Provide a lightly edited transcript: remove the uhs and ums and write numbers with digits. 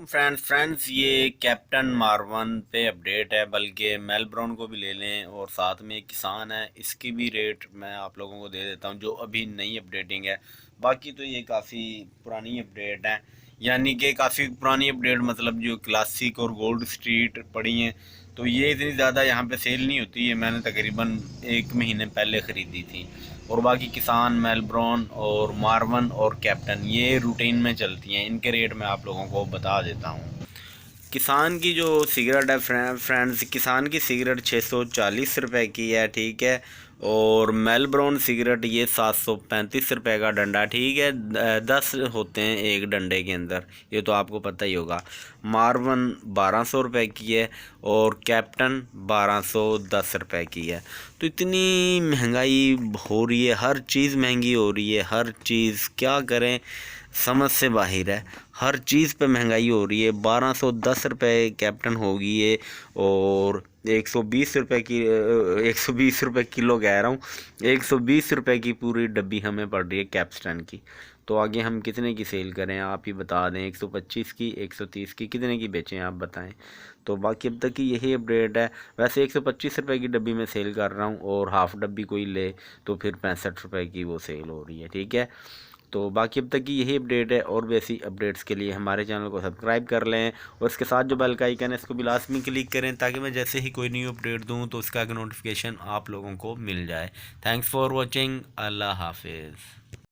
Friends ये captain Mervyn पे update है, बल्कि मेलब्रॉन को भी ले लें और साथ में एक किसान है, इसकी भी रेट मैं आप लोगों को दे देता हूँ जो अभी नई अपडेटिंग है। बाकी तो ये काफ़ी पुरानी अपडेट है, यानी कि काफ़ी पुरानी अपडेट मतलब जो क्लासिक और गोल्ड स्ट्रीट पड़ी हैं, तो ये इतनी ज़्यादा यहाँ पे सेल नहीं होती है। मैंने तकरीबन 1 महीने पहले ख़रीदी थी। और बाकी किसान, मेलब्रॉन और मार्वन और कैप्टन ये रूटीन में चलती हैं। इनके रेट मैं आप लोगों को बता देता हूँ। किसान की जो सिगरेट है फ्रेंड्स, किसान की सिगरेट 640 रुपये की है, ठीक है। और मेलब्रॉन सिगरेट ये 735 रुपये का डंडा, ठीक है। 10 होते हैं एक डंडे के अंदर, ये तो आपको पता ही होगा। मार्वन 1200 रुपये की है और कैप्टन 1210 रुपये की है। तो इतनी महंगाई हो रही है, हर चीज़ महंगी हो रही है, हर चीज़ क्या करें समझ से बाहर है। हर चीज़ पे महंगाई हो रही है। 1210 रुपये कैप्टन होगी ये, और 120 रुपये की 120 रुपये किलो कह रहा हूँ, 120 रुपये की पूरी डब्बी हमें पड़ रही है कैप्स्टन की। तो आगे हम कितने की सेल करें आप ही बता दें। 125 की, 130 की, कितने की बेचें आप बताएं। तो बाकी अब तक की यही अपडेट है। वैसे 125 रुपये की डब्बी में सेल कर रहा हूँ, और हाफ़ डब्बी कोई ले तो फिर 65 रुपये की वो सेल हो रही है, ठीक है। तो बाकी अब तक की यही अपडेट है, और भी ऐसी अपडेट्स के लिए हमारे चैनल को सब्सक्राइब कर लें, और इसके साथ जो बेल का आइकन है इसको भी लाजमी क्लिक करें, ताकि मैं जैसे ही कोई न्यू अपडेट दूं तो उसका एक नोटिफिकेशन आप लोगों को मिल जाए। Thanks for watching. अल्लाह हाफिज़।